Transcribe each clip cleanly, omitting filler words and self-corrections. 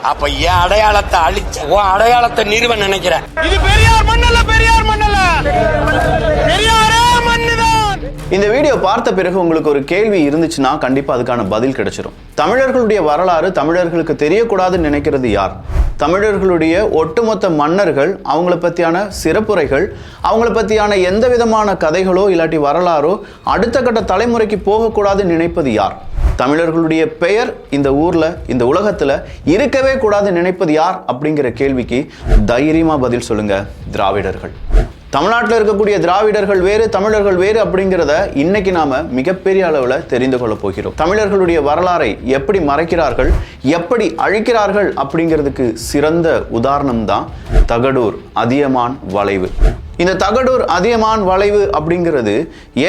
அப்ப என் அடையாளத்தை அழிச்ச உன் அடையாளத்தை நிறுவ நினைக்கிறேன். இது பெரியார் மண்ணல்ல, பெரியார் மண்ணல்ல, பெரியாரே மண்ணுதான். இந்த வீடியோ பார்த்த பிறகு உங்களுக்கு ஒரு கேள்வி இருந்துச்சுன்னா கண்டிப்பா அதுக்கான பதில் கிடைச்சிடும். தமிழர்களுடைய வரலாறு தமிழர்களுக்கு தெரியக்கூடாதுன்னு நினைக்கிறது யார்? தமிழர்களுடைய ஒட்டுமொத்த மன்னர்கள், அவங்கள பற்றியான சிறப்புரைகள், அவங்கள பற்றியான எந்த விதமான கதைகளோ இல்லாட்டி வரலாறோ அடுத்த கட்ட தலைமுறைக்கு போகக்கூடாதுன்னு நினைப்பது யார்? தமிழர்களுடைய பெயர் இந்த ஊர்ல, இந்த உலகத்துல இருக்கவே கூடாது நினைப்பது யார் அப்படிங்கிற கேள்விக்கு தைரியமா பதில் சொல்லுங்க திராவிடர்கள். தமிழ்நாட்டில் இருக்கக்கூடிய திராவிடர்கள் வேறு, தமிழர்கள் வேறு அப்படிங்கிறத இன்னைக்கு நாம மிகப்பெரிய அளவுல தெரிந்து கொள்ள போகிறோம். தமிழர்களுடைய வரலாறை எப்படி மறைக்கிறார்கள், எப்படி அழிக்கிறார்கள் அப்படிங்கிறதுக்கு சிறந்த உதாரணம் தான் தகடூர் அதியமான் வளைவு. இந்த தகடூர் அதியமான் வளைவு அப்படிங்கிறது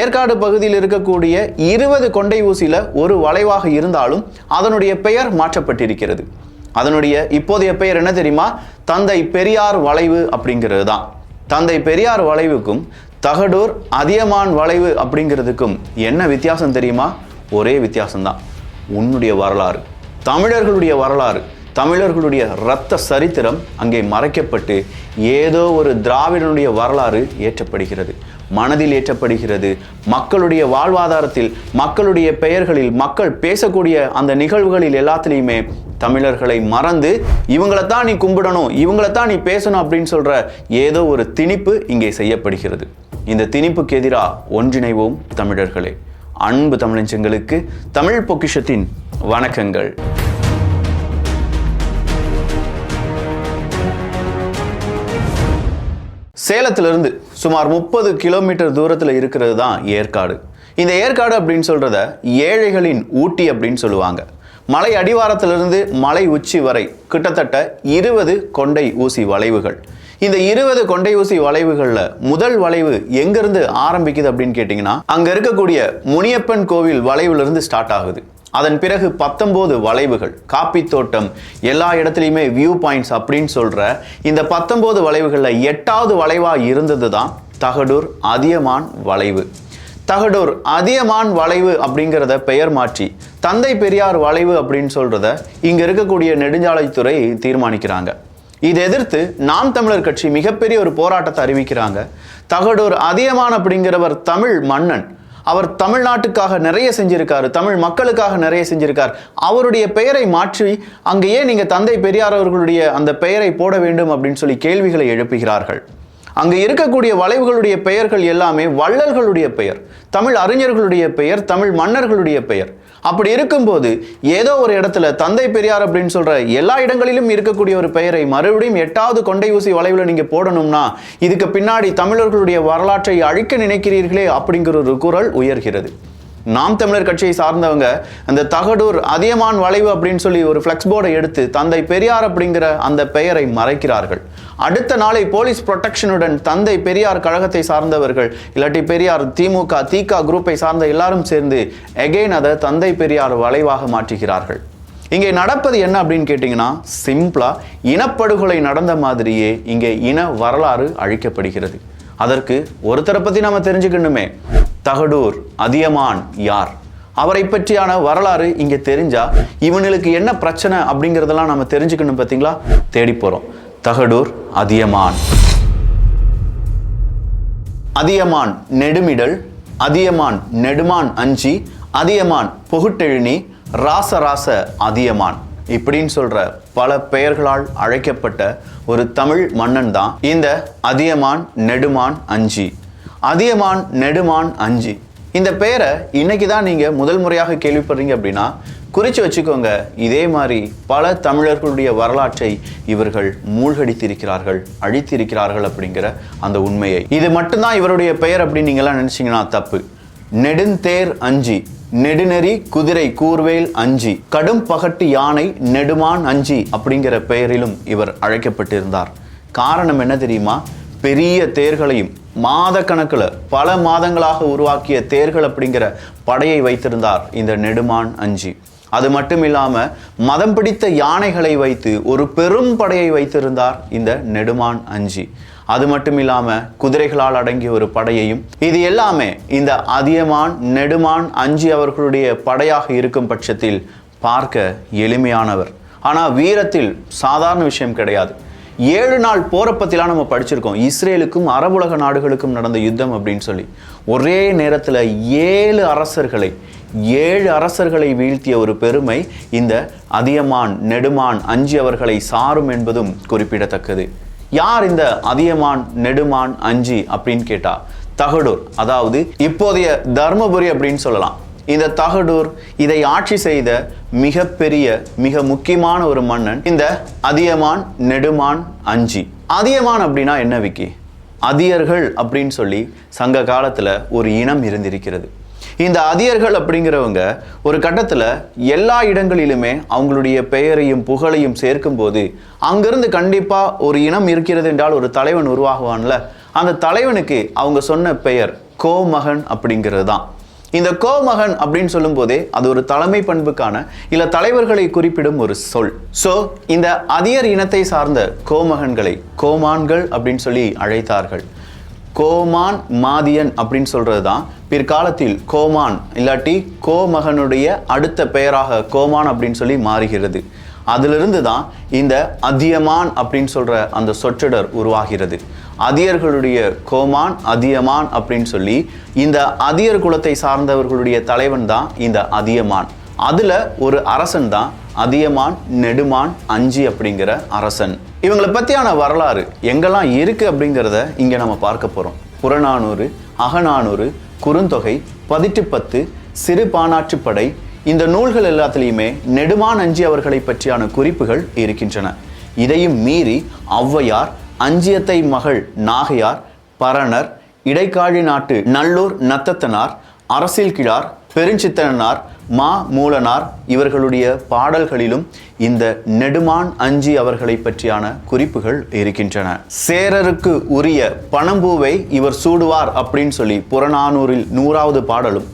ஏற்காடு பகுதியில் இருக்கக்கூடிய 20 கொண்டை ஊசியில ஒரு வளைவாக இருந்தாலும் அதனுடைய பெயர் மாற்றப்பட்டிருக்கிறது. அதனுடைய இப்போதைய பெயர் என்ன தெரியுமா? தந்தை பெரியார் வளைவு அப்படிங்கிறது தான். தந்தை பெரியார் வளைவுக்கும் தகடூர் அதியமான் வளைவு அப்படிங்கிறதுக்கும் என்ன வித்தியாசம் தெரியுமா? ஒரே வித்தியாசம்தான், உன்னுடைய வரலாறு, தமிழர்களுடைய வரலாறு, தமிழர்களுடைய இரத்த சரித்திரம் அங்கே மறைக்கப்பட்டு ஏதோ ஒரு திராவிடனுடைய வரலாறு ஏற்றப்படுகிறது, மனதில் ஏற்றப்படுகிறது. மக்களுடைய வாழ்வாதாரத்தில், மக்களுடைய பெயர்களில், மக்கள் பேசக்கூடிய அந்த நிகழ்வுகளில் எல்லாத்துலேயுமே தமிழர்களை மறந்து இவங்களைத்தான் நீ கும்பிடணும், இவங்களைத்தான் நீ பேசணும் அப்படின்னு சொல்ற ஏதோ ஒரு திணிப்பு இங்கே செய்யப்படுகிறது. இந்த திணிப்புக்கு எதிராக ஒன்றிணைவோம் தமிழர்களே. அன்பு தமிழஞ்சங்களுக்கு தமிழ் பொக்கிஷத்தின் வணக்கங்கள். சேலத்திலிருந்து சுமார் 30 கிலோமீட்டர் தூரத்தில் இருக்கிறது தான் ஏற்காடு. இந்த ஏற்காடு அப்படின்னு சொல்றத ஏழைகளின் ஊட்டி அப்படின்னு சொல்லுவாங்க. மலை அடிவாரத்திலிருந்து மலை உச்சி வரை கிட்டத்தட்ட 20 கொண்டை ஊசி வளைவுகள். இந்த 20 கொண்டை ஊசி வளைவுகளில் முதல் வளைவு எங்கிருந்து ஆரம்பிக்குது அப்படின்னு கேட்டிங்கன்னா, அங்கே இருக்கக்கூடிய முனியப்பன் கோவில் வளைவுலேருந்து ஸ்டார்ட் ஆகுது. அதன் பிறகு 19 வளைவுகள், காப்பி தோட்டம், எல்லா இடத்துலையுமே வியூ பாயிண்ட்ஸ் அப்படின்னு சொல்ற இந்த 19 வளைவுகளில் 8வது வளைவாக இருந்தது தான் தகடூர் அதியமான் வளைவு. தகடூர் அதியமான் வளைவு அப்படிங்கிறத பெயர் மாற்றி தந்தை பெரியார் வளைவு அப்படின்னு சொல்றத இங்க இருக்கக்கூடிய நெடுஞ்சாலைத்துறை தீர்மானிக்கிறாங்க. இதை எதிர்த்து நாம் தமிழர் கட்சி மிகப்பெரிய ஒரு போராட்டத்தை அறிவிக்கிறாங்க. தகடூர் அதியமான் அப்படிங்கிறவர் தமிழ் மன்னன். அவர் தமிழ்நாட்டுக்காக நிறைய செஞ்சிருக்காரு, தமிழ் மக்களுக்காக நிறைய செஞ்சிருக்கார். அவருடைய பெயரை மாற்றி அங்கேயே நீங்க தந்தை பெரியார் அவர்களுடைய அந்த பெயரை போட வேண்டும் அப்படின்னு சொல்லி கேள்விகளை எழுப்புகிறார்கள். அங்க இருக்கக்கூடிய வளைவுகளுடைய பெயர்கள் எல்லாமே வள்ளல்களுடைய பெயர், தமிழ் அறிஞர்களுடைய பெயர், தமிழ் மன்னர்களுடைய பெயர். அப்படி இருக்கும்போது ஏதோ ஒரு இடத்துல தந்தை பெரியார் அப்படின்னு சொல்ற எல்லா இடங்களிலும் இருக்கக்கூடிய ஒரு பெயரை மறுபடியும் 8வது கொண்டை ஊசி வளைவுல நீங்க போடணும்னா இதுக்கு பின்னாடி தமிழர்களுடைய வரலாற்றை அழிக்க நினைக்கிறீர்களே அப்படிங்கிற ஒரு குரல் உயர்கிறது. நாம் தமிழர் கட்சியை சார்ந்தவங்க அந்த தகடூர் அதியமான் வளைவு அப்படின்னு சொல்லி ஒரு ஃப்ளெக்ஸ் போர்டை எடுத்து தந்தை பெரியார் அப்படிங்கிற அந்த பெயரை மறைக்கிறார்கள். அடுத்த நாளை போலீஸ் ப்ரொடெக்ஷனுடன் தந்தை பெரியார் கழகத்தை சார்ந்தவர்கள் இல்லாட்டி பெரியார் திமுக தீகா குரூப்பை சார்ந்த எல்லாரும் சேர்ந்து எகெயின் அதை தந்தை பெரியார் வளைவாக மாற்றுகிறார்கள். இங்கே நடப்பது என்ன அப்படின்னு கேட்டிங்கன்னா, சிம்பிளா இனப்படுகொலை நடந்த மாதிரியே இங்கே இன வரலாறு அழிக்கப்படுகிறது. அதற்கு ஒருத்தரை பற்றி நம்ம தெரிஞ்சுக்கணுமே, தகடூர் அதியமான் யார், அவரை பற்றியான வரலாறு இங்கே தெரிஞ்சா இவனுக்கு என்ன பிரச்சனை அப்படிங்கிறதெல்லாம் நம்ம தெரிஞ்சுக்கணும். பார்த்தீங்களா, தேடி போகிறோம். தகடூர் அதியமான். அதியமான் நெடுமிடல், அதியமான் நெடுமான் அஞ்சி, அதியமான் பொகுட்டெழினி, ராசராச அதியமான் இப்படின்னு சொல்ற பல பெயர்களால் அழைக்கப்பட்ட ஒரு தமிழ் மன்னன் தான் இந்த அதியமான் நெடுமான் அஞ்சி. அதியமான் நெடுமான் அஞ்சி இந்த பெயரை இன்னைக்கு தான் நீங்க முதல் முறையாக கேள்விப்படுறீங்க அப்படின்னா குறிச்சு வச்சுக்கோங்க. இதே மாதிரி பல தமிழர்களுடைய வரலாற்றை இவர்கள் மூழ்கடித்திருக்கிறார்கள், அழித்திருக்கிறார்கள் அப்படிங்கிற அந்த உண்மையை. இது மட்டும்தான் இவருடைய பெயர் அப்படின்னு நீங்களாம் நினைச்சீங்கன்னா தப்பு. நெடுந்தேர் அஞ்சி, நெடுநெறி குதிரை கூர்வேல் அஞ்சி, கடும் பகட்டு யானை நெடுமான் அஞ்சி அப்படிங்கிற பெயரிலும் இவர் அழைக்கப்பட்டிருந்தார். காரணம் என்ன தெரியுமா? பெரிய தேர்களையும் மாத கணக்கில் பல மாதங்களாக உருவாக்கிய தேர்கள் அப்படிங்கிற படையை வைத்திருந்தார் இந்த நெடுமான் அஞ்சி. அது மட்டும் இல்லாம மதம் பிடித்த யானைகளை வைத்து ஒரு பெரும் படையை வைத்திருந்தார் இந்த நெடுமான் அஞ்சி. அது மட்டும் இல்லாம குதிரைகளால் அடங்கிய ஒரு படையையும். இது எல்லாமே இந்த அதியமான் நெடுமான் அஞ்சி அவர்களுடைய படையாக இருக்கும் பட்சத்தில் பார்க்க எளிமையானவர். ஆனால் வீரத்தில் சாதாரண விஷயம் கிடையாது. 7 நாள் போரை பற்றிலாம் நம்ம படிச்சிருக்கோம். இஸ்ரேலுக்கும் அரபுலக நாடுகளுக்கும் நடந்த யுத்தம் அப்படின்னு சொல்லி ஒரே நேரத்தில் 7 அரசர்களை வீழ்த்திய ஒரு பெருமை இந்த அதியமான் நெடுமான் அஞ்சி அவர்களை சாரும் என்பதும் குறிப்பிடத்தக்கது. யார் இந்த அதியமான் நெடுமான் அஞ்சி அப்படின்னு கேட்டா தகடூர், அதாவது இப்போதைய தர்மபுரி அப்படின்னு சொல்லலாம். இந்த தகடூர் இதை ஆட்சி செய்த மிக முக்கியமான ஒரு மன்னன் இந்த அதியமான் நெடுமான் அஞ்சி. அதியமான் அப்படின்னா என்ன விக்கி? அதியர்கள் அப்படின்னு சொல்லி சங்க காலத்துல ஒரு இனம் இருந்திருக்கிறது. இந்த அதியர்கள் அப்படிங்கிறவங்க ஒரு கட்டத்தில் எல்லா இடங்களிலுமே அவங்களுடைய பெயரையும் புகழையும் சேர்க்கும் போது அங்கிருந்து கண்டிப்பாக ஒரு இனம் இருக்கிறது என்றால் ஒரு தலைவன் உருவாகுவான்ல, அந்த தலைவனுக்கு அவங்க சொன்ன பெயர் கோமகன் அப்படிங்கிறது தான். இந்த கோமகன் அப்படின்னு சொல்லும் போதே அது ஒரு தலைமை பண்புக்கான இல்ல தலைவர்களை குறிப்பிடும் ஒரு சொல். ஸோ இந்த அதியர் இனத்தை சார்ந்த கோமகன்களை கோமான்கள் அப்படின்னு சொல்லி அழைத்தார்கள். கோமான் மாதியன் அப்படின்னு சொல்றது தான் பிற்காலத்தில் கோமான் இல்லாட்டி கோமகனுடைய அடுத்த பெயராக கோமான் அப்படின்னு சொல்லி மாறுகிறது. அதிலிருந்து தான் இந்த அதியமான் அப்படின்னு சொல்ற அந்த சொற்றொடர் உருவாகிறது. அதியர்களுடைய கோமான் அதியமான் அப்படின்னு சொல்லி இந்த அதியர் குலத்தை சார்ந்தவர்களுடைய தலைவன் தான் இந்த அதியமான். அதுல ஒரு அரசன் தான் அதியமான் நெடுமான் அஞ்சி அப்படிங்கிற அரசன். இவங்களை பத்தியான வரலாறு எங்கெல்லாம் இருக்கு அப்படிங்கிறத இங்க நம்ம பார்க்க போறோம். புறநானூறு, அகநானூறு, குறுந்தொகை, 18 சிறு பானாற்றுப்படை, இந்த நூல்கள் எல்லாத்திலையுமே நெடுமான் அஞ்சி அவர்களை பற்றியான குறிப்புகள் இருக்கின்றன. இதையும் மீறி ஔவையார், அஞ்சியத்தை மகள் நாகையார், பரணர், இடைக்காழி நாட்டு நல்லூர் நத்தத்தனார், அரசில் கிழார், பெருஞ்சித்தனார், மா மூலனார் இவர்களுடைய பாடல்களிலும் இந்த நெடுமான் அஞ்சி அவர்களை பற்றியான குறிப்புகள் இருக்கின்றன. சேரருக்கு உரிய பணம்பூவை இவர் சூடுவார் அப்படின்னு சொல்லி புறநானூறில் 100வது பாடலும்,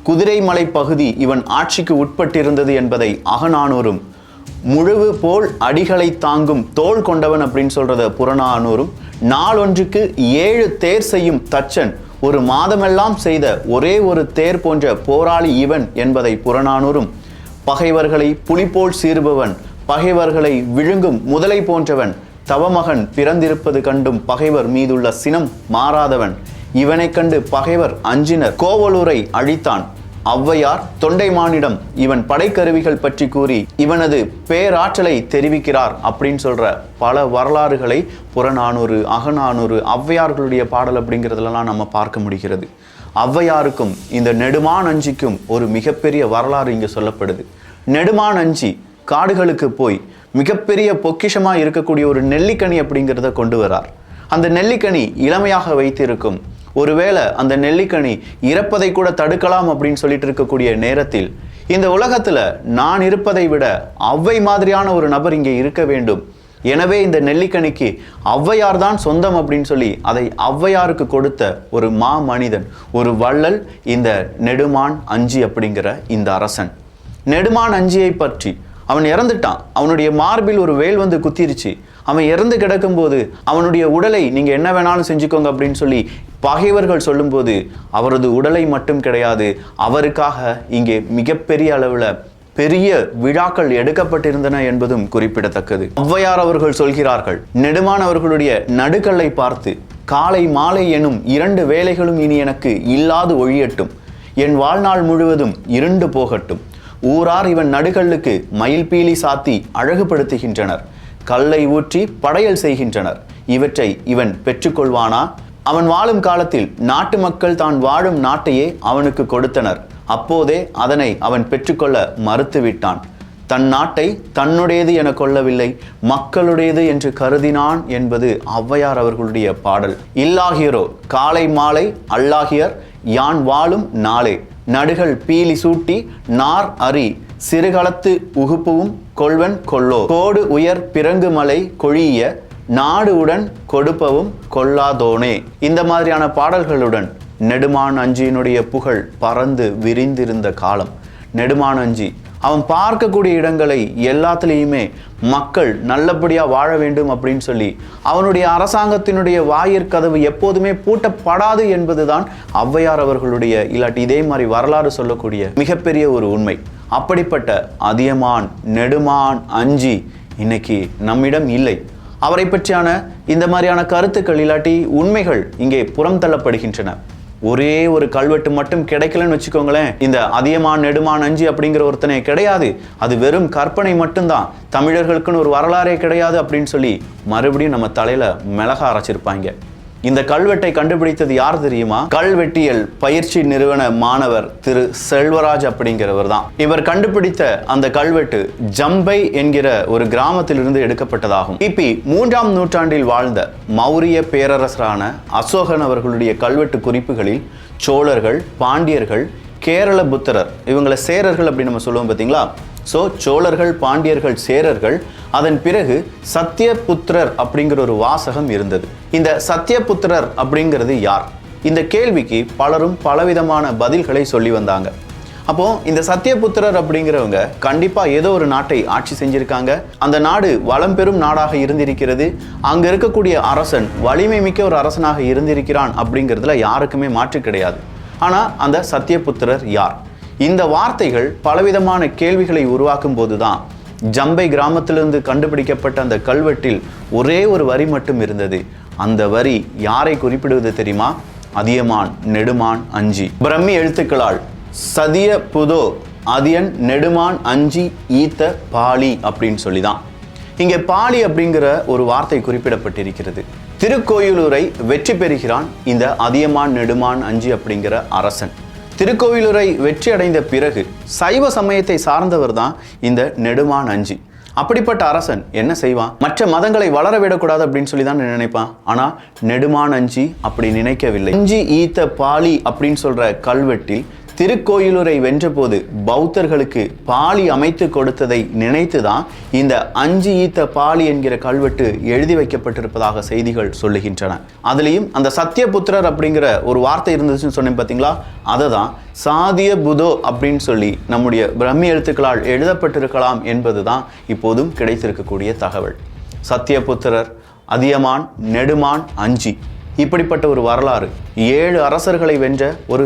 குதிரைமலை பகுதி இவன் ஆட்சிக்கு உட்பட்டிருந்தது என்பதை அகநானூறும், முழுவு போல் அடிகளை தாங்கும் தோள் கொண்டவன் அப்படின்னு சொல்றத புறநானூறும், நாளொன்றுக்கு 7 தேர் செய்யும் தச்சன், ஒரு மாதமெல்லாம் செய்த ஒரே ஒரு தேர் போன்ற போராளி இவன் என்பதை புறநானூறும், பகைவர்களை புலிபோல் சீறுபவன், பகைவர்களை விழுங்கும் முதலை போன்றவன், தவமகன் பிறந்திருப்பது கண்டும் பகைவர் மீதுள்ள சினம் மாறாதவன், இவனை கண்டு பகைவர் அஞ்சினர், கோவலூரை அழித்தான், ஔவையார் தொண்டைமானிடம் இவன் படைக்கருவிகள் பற்றி கூறி இவனது பேராற்றலை தெரிவிக்கிறார் அப்படின்னு சொல்ற பல வரலாறுகளை புறநானூறு, அகநானூறு, ஔவையார்களுடைய பாடல் அப்படிங்கிறதுலாம் நம்ம பார்க்க முடிகிறது. ஔவையாருக்கும் இந்த நெடுமான் அஞ்சிக்கும் ஒரு மிகப்பெரிய வரலாறு இங்க சொல்லப்படுது. நெடுமான் அஞ்சி காடுகளுக்கு போய் மிகப்பெரிய பொக்கிஷமா இருக்கக்கூடிய ஒரு நெல்லிக்கனி அப்படிங்கிறத கொண்டு வரார். அந்த நெல்லிக்கனி இளமையாக வைத்திருக்கும். ஒருவேளை அந்த நெல்லிக்கனி இறப்பதை கூட தடுக்கலாம் அப்படின்னு சொல்லிட்டு இருக்கக்கூடிய நேரத்தில் இந்த உலகத்துல நான் இருப்பதை விட ஔவை மாதிரியான ஒரு நபர் இங்கே இருக்க வேண்டும், எனவே இந்த நெல்லிக்கனிக்கு ஔவையார் தான் சொந்தம் அப்படின்னு சொல்லி அதை ஔவையாருக்கு கொடுத்த ஒரு மா மனிதன், ஒரு வள்ளல் இந்த நெடுமான் அஞ்சி அப்படிங்கிற இந்த அரசன். நெடுமான் அஞ்சியை பற்றி அவன் இறந்துட்டான், அவனுடைய மார்பில் ஒரு வேல் வந்து குத்திருச்சு, அவன் இறந்து கிடக்கும்போது அவனுடைய உடலை நீங்க என்ன வேணாலும் செஞ்சுக்கோங்க அப்படின்னு சொல்லி பகைவர்கள் சொல்லும்போது அவரது உடலை மட்டும் கிடையாது, அவருக்காக இங்கே மிகப்பெரிய அளவுல பெரிய விழாக்கள் எடுக்கப்பட்டிருந்தன என்பதும் குறிப்பிடத்தக்கது. ஔவையார் அவர்கள் சொல்கிறார்கள், நெடுமான் அவர்களுடைய நடுக்கல்லை பார்த்து, காலை மாலை எனும் 2 வேளைகளும் இனி எனக்கு இல்லாது ஒழியட்டும், என் வாழ்நாள் முழுவதும் இருண்டு போகட்டும், ஊரார் இவன் நடுகல்லுக்கு மயில் பீலி சாத்தி அழகுபடுத்துகின்றனர், கல்லை ஊற்றி படையல் செய்கின்றனர், இவற்றை இவன் பெற்றுக்கொள்வானா? அவன் வாழும் காலத்தில் நாட்டு மக்கள் தான் வாழும் நாட்டையே அவனுக்கு கொடுத்தனர், அப்போதே அதனை அவன் பெற்றுக்கொள்ள மறுத்துவிட்டான், தன் நாட்டை தன்னுடையது என கொள்ளவில்லை, மக்களுடையது என்று கருதினான் என்பது ஔவையார் அவர்களுடைய பாடல். இல்லாகியரோ காலை மாலை அல்லாகியர் யான் வாழும் நாளே, நடுகள் பீலி சூட்டி நார் அரி சிறுகளத்து உகுப்புவும் கொள்வன் கொல்லோ, கோடு உயர் பிறங்கு மலை கொழிய நாடு உடன் கொடுப்பவும் கொள்ளாதோனே. இந்த மாதிரியான பாடல்களுடன் நெடுமான் அஞ்சியினுடைய புகழ் பறந்து விரிந்திருந்த காலம். நெடுமான் அஞ்சி அவன் பார்க்கக்கூடிய இடங்களை எல்லாத்துலேயுமே மக்கள் நல்லபடியா வாழ வேண்டும் அப்படின்னு சொல்லி அவனுடைய அரசாங்கத்தினுடைய வாயிற்கதவு எப்போதுமே பூட்டப்படாது என்பதுதான் ஔவையார் அவர்களுடைய இல்லாட்டி இதே மாதிரி வரலாறு சொல்லக்கூடிய மிகப்பெரிய ஒரு உண்மை. அப்படிப்பட்ட அதியமான் நெடுமான் அஞ்சி இன்னைக்கு நம்மிடம் இல்லை. அவரை பற்றியான இந்த மாதிரியான கருத்துக்கள் இல்லாட்டி உண்மைகள் இங்கே புறம் தள்ளப்படுகின்றன. ஒரே ஒரு கல்வெட்டு மட்டும் கிடைக்கலன்னு வச்சுக்கோங்களேன், இந்த அதியமான் நெடுமான் அஞ்சி அப்படிங்கிற ஒருத்தனே கிடையாது, அது வெறும் கற்பனை மட்டும்தான், தமிழர்களுக்குன்னு ஒரு வரலாறே கிடையாது அப்படின்னு சொல்லி மறுபடியும் நம்ம தலையில மிளகா அரைச்சிருப்பாங்க. இந்த கல்வெட்டை கண்டுபிடித்தது யார் தெரியுமா? கல்வெட்டியல் பயிற்சி நிறுவன மாணவர் திரு செல்வராஜ் அப்படிங்கிறவர் தான். இவர் கண்டுபிடித்த அந்த கல்வெட்டு ஜம்பை என்கிற ஒரு கிராமத்திலிருந்து எடுக்கப்பட்டதாகும். கிபி 3ஆம் நூற்றாண்டில் வாழ்ந்த மௌரிய பேரரசரான அசோகன் அவர்களுடைய கல்வெட்டு குறிப்புகளில் சோழர்கள், பாண்டியர்கள், கேரள புத்தரர், இவங்களை சேரர்கள் அப்படின்னு நம்ம சொல்லுவோம் பார்த்தீங்களா? ஸோ சோழர்கள், பாண்டியர்கள், சேரர்கள், அதன் பிறகு சத்தியபுத்திரர் அப்படிங்கிற ஒரு வாசகம் இருந்தது. இந்த சத்தியபுத்திரர் அப்படிங்கிறது யார்? இந்த கேள்விக்கு பலரும் பலவிதமான பதில்களை சொல்லி வந்தாங்க. அப்போ இந்த சத்தியபுத்திரர் அப்படிங்கிறவங்க கண்டிப்பா ஏதோ ஒரு நாட்டை ஆட்சி செஞ்சிருக்காங்க. அந்த நாடு வளம் பெறும் நாடாக இருந்திருக்கிறது. அங்க இருக்கக்கூடிய அரசன் வலிமை மிக்க ஒரு அரசனாக இருந்திருக்கிறான் அப்படிங்கிறதுல யாருக்குமே மாற்று கிடையாது. ஆனா அந்த சத்தியபுத்திரர் யார்? இந்த வார்த்தைகள் பலவிதமான கேள்விகளை உருவாக்கும் போதுதான் ஜம்பை கிராமத்திலிருந்து கண்டுபிடிக்கப்பட்ட அந்த கல்வெட்டில் ஒரே ஒரு வரி மட்டும் இருந்தது. அந்த வரி யாரை குறிப்பிடுவது தெரியுமா? அதியமான் நெடுமான் அஞ்சி. பிரம்மி எழுத்துக்களால் சதிய புதோ அதியன் நெடுமான் அஞ்சி ஈத்த பாலி அப்படின்னு சொல்லிதான் இங்கே பாலி அப்படிங்கிற ஒரு வார்த்தை குறிப்பிடப்பட்டிருக்கிறது. திருக்கோயிலூரை வெற்றி பெறுகிறான் இந்த அதியமான் நெடுமான் அஞ்சி அப்படிங்கிற அரசன். திருக்கோவிலூரை வெற்றி அடைந்த பிறகு சைவ சமயத்தை சார்ந்தவர் தான் இந்த நெடுமான் அஞ்சி. அப்படிப்பட்ட அரசன் என்ன செய்வான்? மற்ற மதங்களை வளர விடக்கூடாது அப்படின்னு சொல்லி தான் நினைப்பான். ஆனா நெடுமான் அஞ்சி அப்படி நினைக்கவில்லை. அஞ்சி ஈத்த பாலி அப்படின்னு சொல்ற கல்வெட்டில் திருக்கோயிலூரை வென்றபோது பௌத்தர்களுக்கு பாலி அமைத்து கொடுத்ததை நினைத்துதான் இந்த அஞ்சி ஈத்த பாலி என்கிற கல்வெட்டு எழுதி வைக்கப்பட்டிருப்பதாக செய்திகள் சொல்லுகின்றன. அதுலேயும் அந்த சத்தியபுத்திரர் அப்படிங்கிற ஒரு வார்த்தை இருந்துச்சுன்னு சொன்னேன் பார்த்தீங்களா? அதை தான் சாதிய புதோ அப்படின்னு சொல்லி நம்முடைய பிரம்மி எழுத்துக்களால் எழுதப்பட்டிருக்கலாம் என்பதுதான் இப்போதும் கிடைத்திருக்கக்கூடிய தகவல். சத்தியபுத்திரர், அதியமான் நெடுமான் அஞ்சி, இப்படிப்பட்ட ஒரு வரலாறு, 7 அரசர்களை வென்ற ஒரு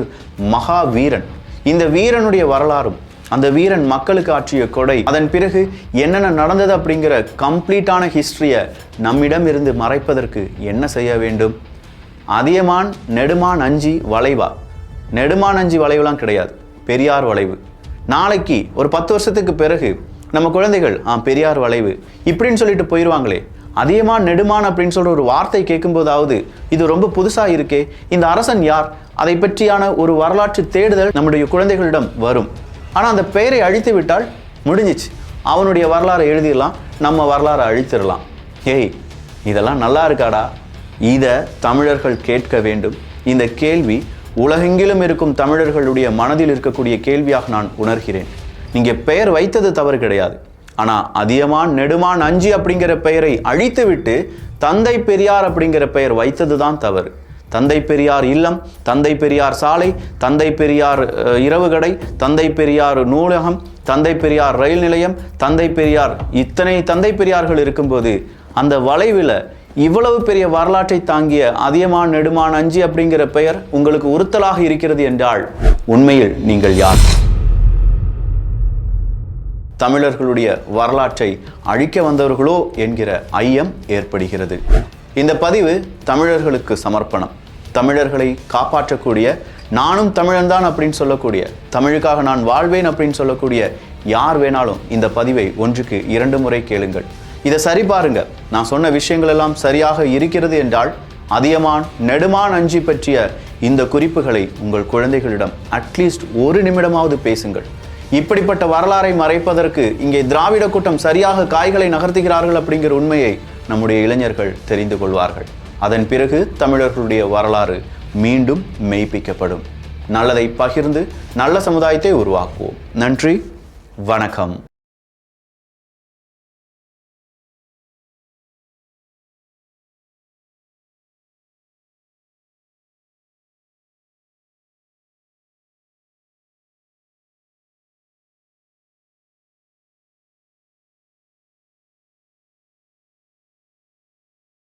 மகா வீரன். இந்த வீரனுடைய வரலாறும் அந்த வீரன் மக்களுக்கு ஆற்றிய கொடை, அதன் பிறகு என்னென்ன நடந்தது அப்படிங்கிற கம்ப்ளீட்டான ஹிஸ்டரியை நம்மிடம் இருந்து மறைப்பதற்கு என்ன செய்ய வேண்டும்? அதியமான் நெடுமான் அஞ்சி வளைவா? நெடுமான் அஞ்சி வளைவுலாம் கிடையாது, பெரியார் வளைவு. நாளைக்கு ஒரு 10 வருஷத்துக்கு பிறகு நம்ம குழந்தைகள் பெரியார் வளைவு இப்படின்னு சொல்லிட்டு போயிடுவாங்களே. அதியமான் நெடுமான் அப்படின்னு சொல்ற ஒரு வார்த்தை கேட்கும்போதாவது இது ரொம்ப புதுசா இருக்கே, இந்த அரசன் யார்? அதை பற்றியான ஒரு வரலாற்று தேடுதல் நம்முடைய குழந்தைகளிடம் வரும். ஆனா அந்த பெயரை அழித்து விட்டால் முடிஞ்சிச்சு, அவனுடைய வரலாறை எழுதிடலாம், நம்ம வரலாறை அழித்திடலாம். ஏய், இதெல்லாம் நல்லா இருக்காடா? இதை தமிழர்கள் கேட்க வேண்டும். இந்த கேள்வி உலகெங்கிலும் இருக்கும் தமிழர்களுடைய மனதில் இருக்கக்கூடிய கேள்வியாக நான் உணர்கிறேன். நீங்க பெயர் வைத்தது தவறு கிடையாது. ஆனா அதியமான் நெடுமான் அஞ்சி அப்படிங்கிற பெயரை அழித்து விட்டு தந்தை பெரியார் அப்படிங்கிற பெயர் வைத்ததுதான் தவறு. தந்தை பெரியார் இல்லம், தந்தை பெரியார் சாலை, தந்தை பெரியார் இரவு கடை, தந்தை பெரியார் நூலகம், தந்தை பெரியார் ரயில் நிலையம், தந்தை பெரியார், இத்தனை தந்தை பெரியார்கள் இருக்கும்போது அந்த வளைவில் இவ்வளவு பெரிய வரலாற்றை தாங்கிய அதியமான் நெடுமான் அஞ்சி அப்படிங்கிற பெயர் உங்களுக்கு உறுத்தலாக இருக்கிறது என்றால் உண்மையில் நீங்கள் யார்? தமிழர்களுடைய வரலாற்றை அழிக்க வந்தவர்களோ என்கிற ஐயம் ஏற்படுகிறது. இந்த பதிவு தமிழர்களுக்கு சமர்ப்பணம். தமிழர்களை காப்பாற்றக்கூடிய, நானும் தமிழன்தான் அப்படின்னு சொல்லக்கூடிய, தமிழுக்காக நான் வாழ்வேன் அப்படின்னு சொல்லக்கூடிய யார் வேணாலும் இந்த பதிவை 1க்கு 2 முறை கேளுங்கள். இதை சரி பாருங்க. நான் சொன்ன விஷயங்கள் எல்லாம் சரியாக இருக்கிறது என்றால் அதியமான் நெடுமான் அஞ்சி பற்றிய இந்த குறிப்புகளை உங்கள் குழந்தைகளிடம் அட்லீஸ்ட் 1 நிமிடமாவது பேசுங்கள். இப்படிப்பட்ட வரலாறை மறைப்பதற்கு இங்கே திராவிட கூட்டம் சரியாக காய்களை நகர்த்துகிறார்கள் அப்படிங்கிற உண்மையை நம்முடைய இளைஞர்கள் தெரிந்து கொள்வார்கள். அதன் பிறகு தமிழர்களுடைய வரலாறு மீண்டும் மெய்ப்பிக்கப்படும். நல்லதை பகிர்ந்து நல்ல சமுதாயத்தை உருவாக்குவோம். நன்றி, வணக்கம்.